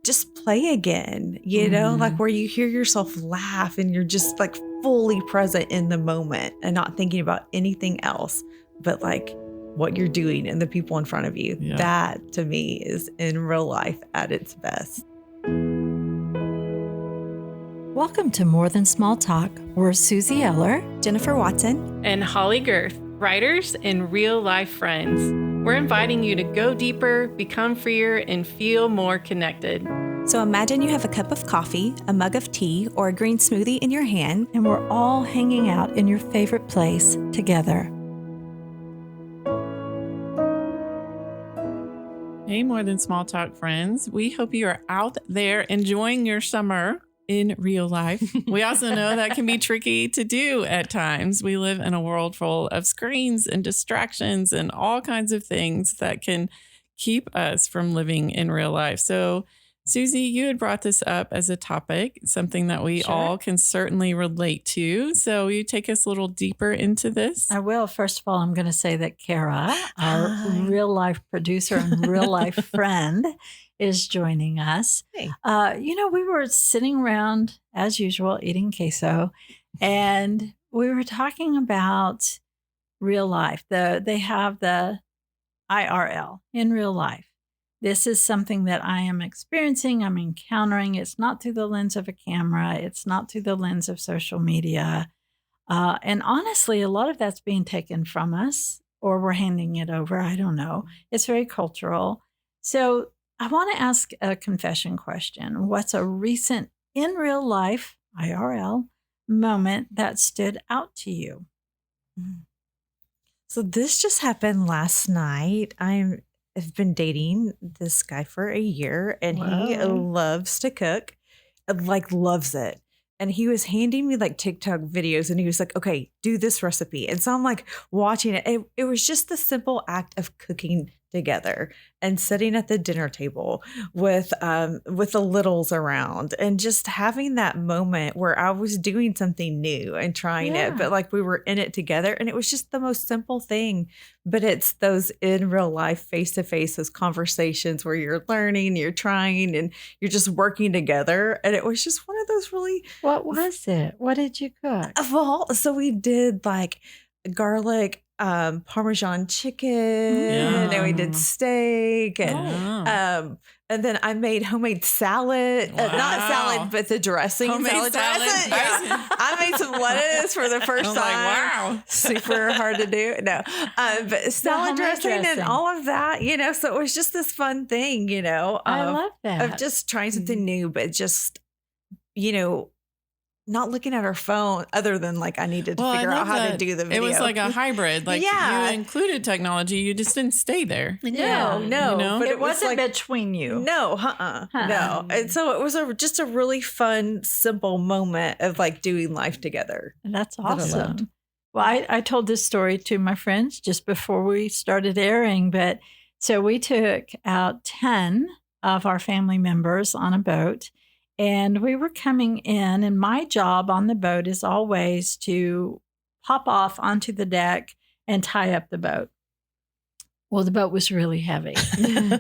just play again, you know, like where you hear yourself laugh and you're just like fully present in the moment and not thinking about anything else, but like what you're doing and the people in front of you. Yeah. That to me is in real life at its best. Welcome to More Than Small Talk. We're Susie Eller, Jennifer Watson, and Holly Girth, writers and real life friends. We're inviting you to go deeper, become freer, and feel more connected. So imagine you have a cup of coffee, a mug of tea, or a green smoothie in your hand, and we're all hanging out in your favorite place together. Hey, More Than Small Talk friends. We hope you are out there enjoying your summer in real life. We also know that can be tricky to do at times. We live in a world full of screens and distractions and all kinds of things that can keep us from living in real life. So, Susie, you had brought this up as a topic, something that we all can certainly relate to. So will you take us a little deeper into this? I will. First of all, I'm going to say that Kara, our real life producer and real life friend, is joining us. Hey. We were sitting around as usual eating queso, and we were talking about real life. They have the IRL, in real life. This is something that I am experiencing, I'm encountering. It's not through the lens of a camera. It's not through the lens of social media. And honestly, a lot of that's being taken from us, or we're handing it over. I don't know. It's very cultural. So I want to ask a confession question. What's a recent in real life, IRL, moment that stood out to you? So this just happened last night. I've been dating this guy for a year, and he loves to cook, like loves it. And he was handing me like TikTok videos, and he was like, okay, do this recipe. And so I'm like watching it. It was just the simple act of cooking together and sitting at the dinner table with the littles around and just having that moment where I was doing something new and trying it, but like we were in it together. And it was just the most simple thing, but it's those in real life, face to face, those conversations where you're learning, you're trying, and you're just working together. And it was just one of those really. What was it? What did you cook? Well, so we did like garlic Parmesan chicken, and we did steak, and then I made homemade salad, not salad, but the dressing. Homemade salad. Yeah. I made some lettuce for the first time. Wow. Super hard to do. No, but salad dressing and all of that, so it was just this fun thing, I love that. Of just trying something new, but just, not looking at our phone other than like I needed to figure out how to do the video. It was like a hybrid. Like you included technology. You just didn't stay there. No. But it wasn't between you. No, no. And so it was just a really fun, simple moment of like doing life together. That's awesome. Well, I told this story to my friends just before we started airing. But so we took out 10 of our family members on a boat. And we were coming in, and my job on the boat is always to pop off onto the deck and tie up the boat. Well, the boat was really heavy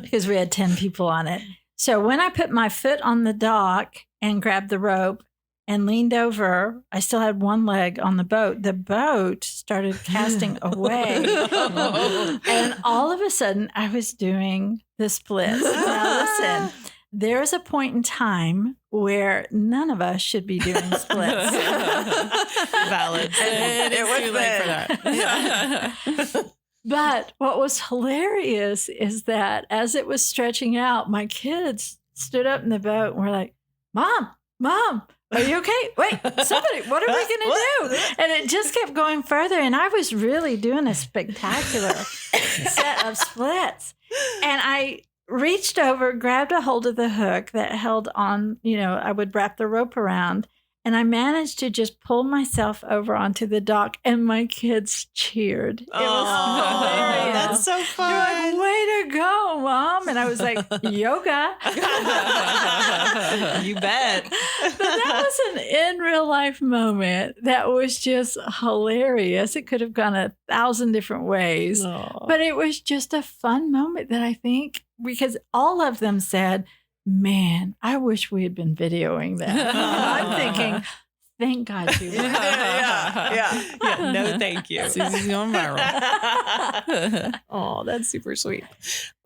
because we had 10 people on it. So when I put my foot on the dock and grabbed the rope and leaned over, I still had one leg on the boat started casting away. And all of a sudden, I was doing the splits. Now, listen. There's a point in time where none of us should be doing splits. Valid. It was too late for that. But what was hilarious is that as it was stretching out, my kids stood up in the boat and were like, Mom, are you okay? Wait, somebody, what are we going to do? And it just kept going further. And I was really doing a spectacular set of splits. And I reached over, grabbed a hold of the hook that held on, I would wrap the rope around, and I managed to just pull myself over onto the dock, and my kids cheered. It was hilarious. That's so fun. They're like, way to go, Mom. And I was like, yoga. You bet. But that was an in real life moment that was just hilarious. It could have gone 1,000 different ways, but it was just a fun moment that I think, because all of them said, man, I wish we had been videoing that. And I'm thinking, thank God you were. Yeah. No, thank you. Susie's going viral. Oh, that's super sweet.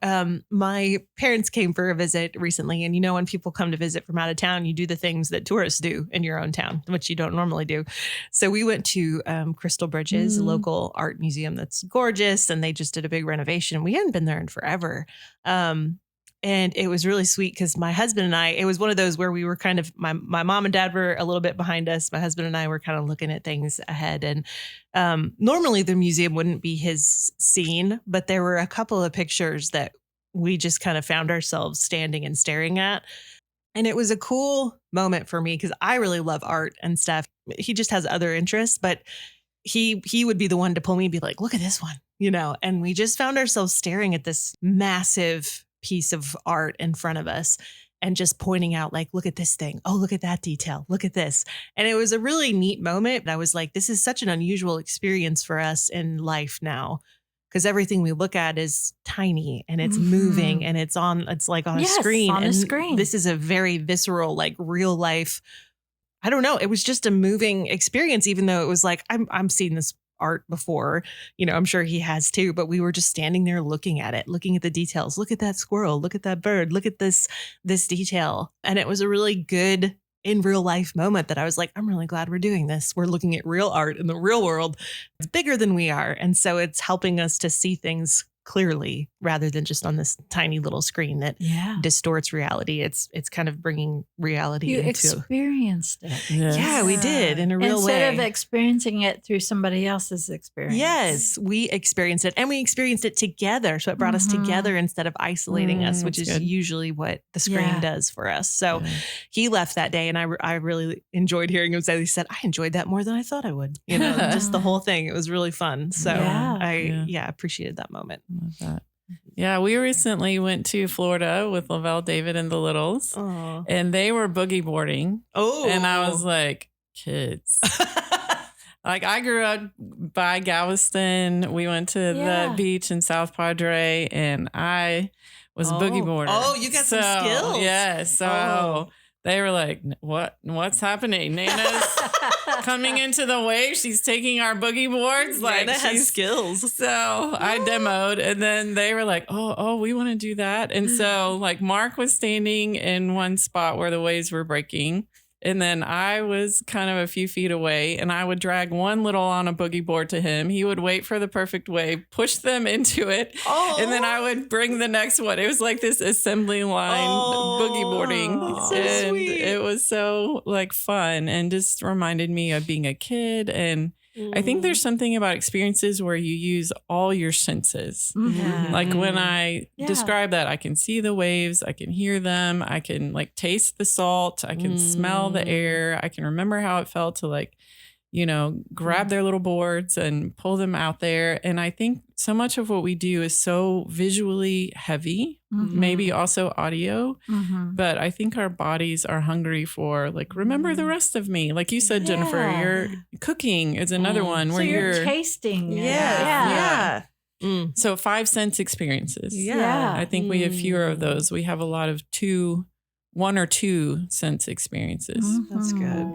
My parents came for a visit recently, and when people come to visit from out of town, you do the things that tourists do in your own town, which you don't normally do. So we went to Crystal Bridges, a local art museum that's gorgeous, and they just did a big renovation. We hadn't been there in forever. And it was really sweet because my husband and I, it was one of those where we were kind of, my mom and dad were a little bit behind us. My husband and I were kind of looking at things ahead. And normally the museum wouldn't be his scene, but there were a couple of pictures that we just kind of found ourselves standing and staring at. And it was a cool moment for me because I really love art and stuff. He just has other interests, but he would be the one to pull me and be like, look at this one, and we just found ourselves staring at this massive piece of art in front of us and just pointing out like, look at this thing. Oh, look at that detail. Look at this. And it was a really neat moment. I was like, this is such an unusual experience for us in life now because everything we look at is tiny and it's moving and it's like on a screen. On a screen. This is a very visceral, like real life. I don't know. It was just a moving experience, even though it was like, I'm seeing this art before, I'm sure he has too, but we were just standing there looking at it, looking at the details. Look at that squirrel, look at that bird, look at this detail. And it was a really good in real life moment that I was like, I'm really glad we're doing this. We're looking at real art in the real world. It's bigger than we are. And so it's helping us to see things clearly rather than just on this tiny little screen that distorts reality. It's kind of bringing reality You into experienced it. Yeah, we did in a real way. Instead of experiencing it through somebody else's experience. Yes, we experienced it and we experienced it together. So it brought us together instead of isolating us, which is good. Usually what the screen does for us. So he left that day and I really enjoyed hearing him say, he said, I enjoyed that more than I thought I would. Just the whole thing. It was really fun. So I appreciated that moment. Love that. Yeah, we recently went to Florida with Lavelle, David, and the Littles, and they were boogie boarding. Oh, and I was like, kids. Like I grew up by Galveston. We went to the beach in South Padre, and I was a boogie boarder. Oh, you got some skills. Yeah. So they were like, what's happening? Nana's coming into the wave. She's taking our boogie boards. Like Nana has skills. So I demoed and then they were like, oh, we want to do that. And so like Mark was standing in one spot where the waves were breaking. And then I was kind of a few feet away and I would drag one little on a boogie board to him. He would wait for the perfect wave, push them into it. And then I would bring the next one. It was like this assembly line boogie boarding. So and sweet. It was so like fun and just reminded me of being a kid. And I think there's something about experiences where you use all your senses. Like when I describe that, I can see the waves, I can hear them, I can like taste the salt, I can smell the air, I can remember how it felt to like, grab their little boards and pull them out there. And I think so much of what we do is so visually heavy, maybe also audio, but I think our bodies are hungry for like, remember the rest of me. Like you said, Jennifer, your cooking is another one where so you're tasting. So 5 sense experiences. I think we have fewer of those. We have a lot of 1 or 2 sense experiences. That's good.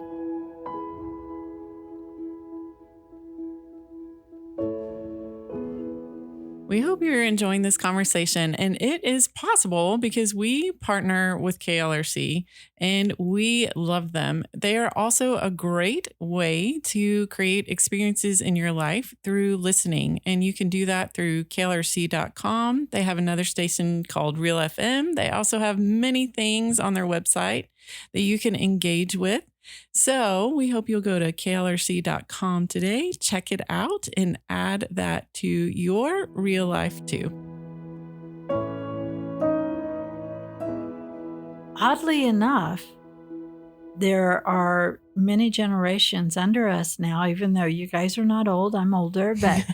We hope you're enjoying this conversation, and it is possible because we partner with KLRC and we love them. They are also a great way to create experiences in your life through listening, and you can do that through klrc.com. They have another station called Real FM. They also have many things on their website that you can engage with. So we hope you'll go to klrc.com today, check it out, and add that to your real life too. Oddly enough, there are many generations under us now, even though you guys are not old, I'm older, but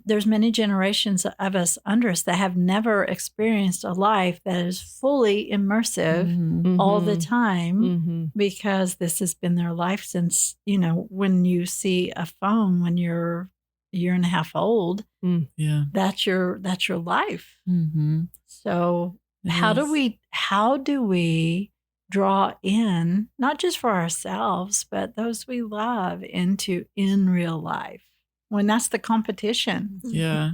there's many generations of us under us that have never experienced a life that is fully immersive all the time because this has been their life since, when you see a phone when you're a year and a half old, that's your life. So how do we draw in, not just for ourselves, but those we love into in real life when that's the competition? Yeah.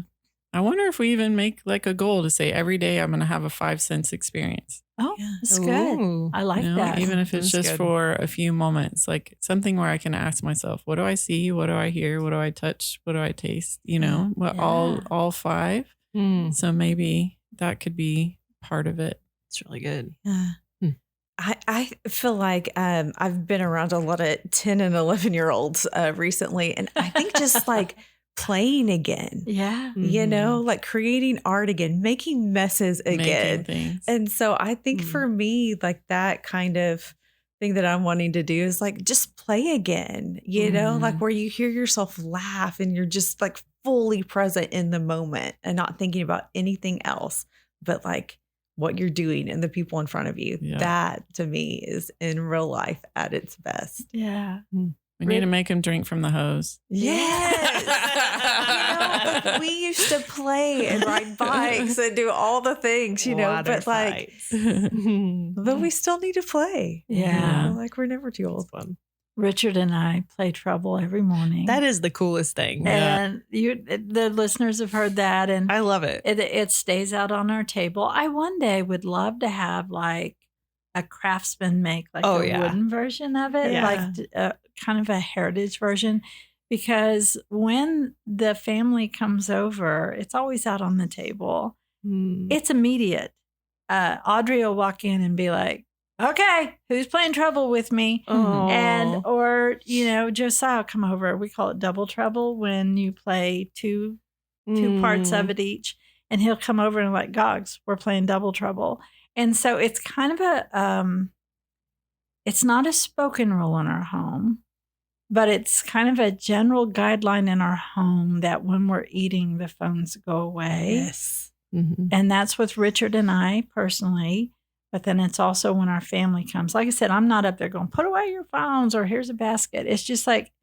I wonder if we even make like a goal to say every day I'm going to have a 5 sense experience. Oh, Yeah. that's good. Ooh. I like You know, that. even if it's That's just good. for a few moments, like something where I can ask myself, what do I see? What do I hear? What do I touch? What do I taste? You know, what Yeah. all 5. Mm, So maybe that could be part of it. it's really good. Yeah. Hmm. I feel like I've been around a lot of 10 and 11-year-olds recently. And I think just like playing again, Yeah. you know, like creating art again, making messes again. Making things. And so I think Mm. for me, like that kind of thing that I'm wanting to do is like just play again, you know, like where you hear yourself laugh and you're just like fully present in the moment and not thinking about anything else, but like what you're doing and the people in front of you. Yeah. That to me is in real life at its best. Yeah. We need to make him drink from the hose. Yes. You know, we used to play and ride bikes and do all the things, you know, Water but like, fights. It's but we still need to play. Yeah. Like we're never too old. fun. Richard and I play Trouble every morning. That is the coolest thing. and the listeners have heard that, and I love it. it stays out on our table. I one day would love to have like a craftsman make like Oh, a yeah. wooden version of it, Yeah. like kind of a heritage version. Because when the family comes over, it's always out on the table. Mm. It's immediate. Audrey will walk in and be like, "Okay, who's playing Trouble with me?" Oh. And or Josiah will come over. We call it double trouble when you play two parts of it each, and he'll come over and like, "Gogs, we're playing double trouble." And so it's kind of a it's not a spoken rule in our home, but it's kind of a general guideline in our home that when we're eating, the phones go away. Yes. Mhm. And that's with Richard and I personally. But then it's also when our family comes. Like I said, I'm not up there going, "Put away your phones," or "Here's a basket." It's just like,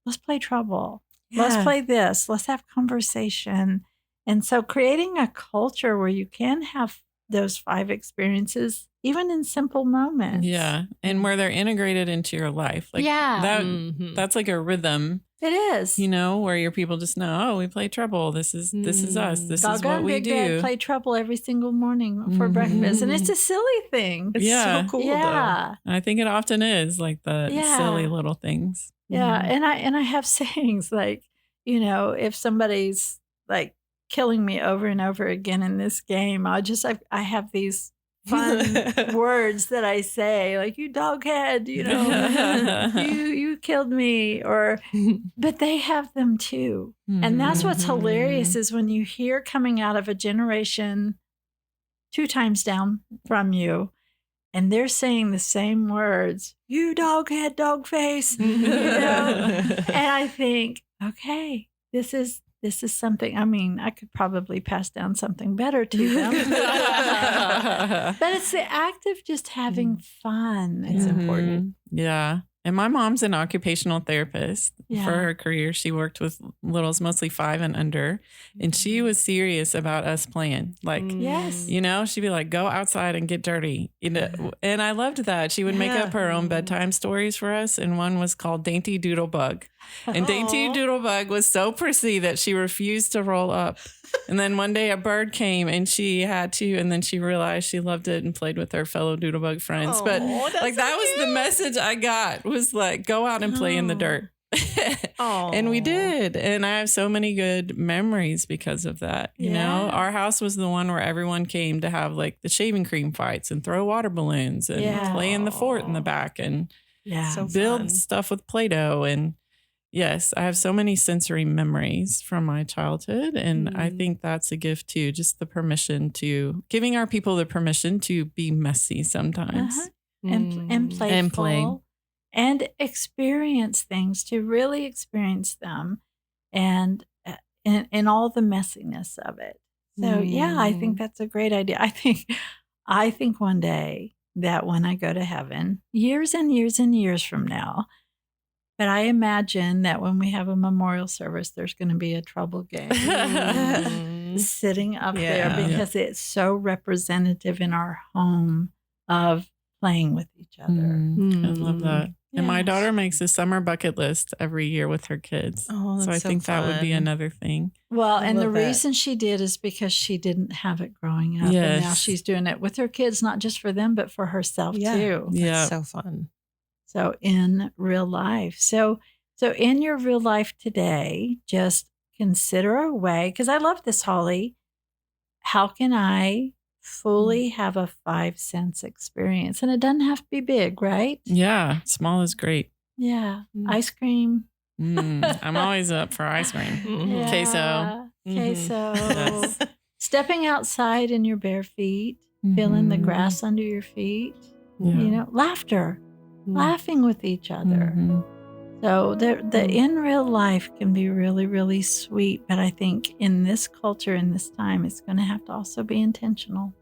let's play Trouble. Let's Yeah. play this. Let's have conversation. And so creating a culture where you can have those 5 experiences, even in simple moments. Yeah. And where they're integrated into your life. Like that Mhm. that's like a rhythm, It is. you know, where your people just know, oh, we play Trouble. This is us. This is Doggone what we Big Dad do. play Trouble every single morning for breakfast. And it's a silly thing. It's Yeah. so cool, Yeah. And I think it often is like the Yeah. silly little things. Yeah, Mhm. and I have sayings like, if somebody's like killing me over and over again in this game, I have these fun words that I say, like, "You doghead," you killed me, but they have them too. And that's what's Mm-hmm. hilarious is when you hear coming out of a generation 2 times down from you, and they're saying the same words, "You doghead, dog face," and I think, okay, this is something. I mean, I could probably pass down something better to them, but it's the act of just having fun. It's important. Yeah. And my mom's an occupational therapist. Yeah. For her career, she worked with littles, mostly 5 and under. And she was serious about us playing. Like, Yes. you know, she'd be like, go outside and get dirty. You know, and I loved that. She would make Yeah. up her own bedtime stories for us. And one was called Dainty Doodlebug. And Dainty Aw. Doodlebug was so prissy that she refused to roll up. And then one day a bird came and she had to, and then she realized she loved it and played with her fellow Doodlebug friends. But Aw, that's like so that was the message I got was like, go out and play in the Oh. dirt. Aw. And we did. And I have so many good memories because of that. You know, Yeah. our house was the one where everyone came to have like the shaving cream fights and throw water balloons and Yeah. play in the fort in the back and Yeah. So build fun. stuff with Play-Doh. And yes, I have so many sensory memories from my childhood. And I Mm. think that's a gift too. Just the permission to giving our people the permission to be messy sometimes. Uh-huh. and Mm. playful And playing. and experience things, to really experience them, and in all the messiness of it. So yeah, I think that's a great idea. I think one day that when I go to heaven, years and years and years from now, but I imagine that when we have a memorial service, there's going to be a Trouble game. sitting up Yeah. there because it's so representative in our home of playing with each other. I love that. And my Yes. daughter makes a summer bucket list every year with her kids. Oh, so I that's so think that would be fun. another thing. Well, I and the love that. reason she did is because she didn't have it growing up. And now Yes. she's doing it with her kids, not just for them, but for herself Yeah. too. Yeah. That's so fun. So in real life. So in your real life today, just consider a way, because I love this, Holly. How can I fully have a 5 sense experience? And it doesn't have to be big, right? Yeah. Small is great. Yeah. Mm. Ice cream. I'm always up for ice cream. Mhm. Queso. Yeah, queso. Yes. Stepping outside in your bare feet, feeling the Mhm. grass under your feet. Yeah. You know, laughter, Mm. laughing with each other. Mhm. So the in real life can be really, really sweet. But I think in this culture, in this time, it's going to have to also be intentional.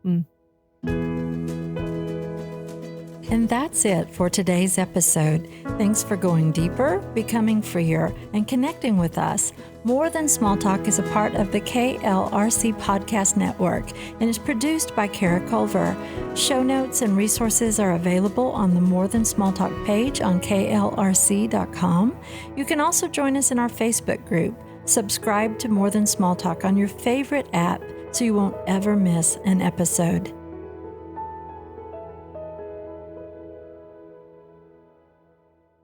And that's it for today's episode. Thanks for going deeper, becoming freer, and connecting with us. More Than Small Talk is a part of the KLRC Podcast Network and is produced by Kara Culver. Show notes and resources are available on the More Than Small Talk page on klrc.com. You can also join us in our Facebook group. Subscribe to More Than Small Talk on your favorite app so you won't ever miss an episode.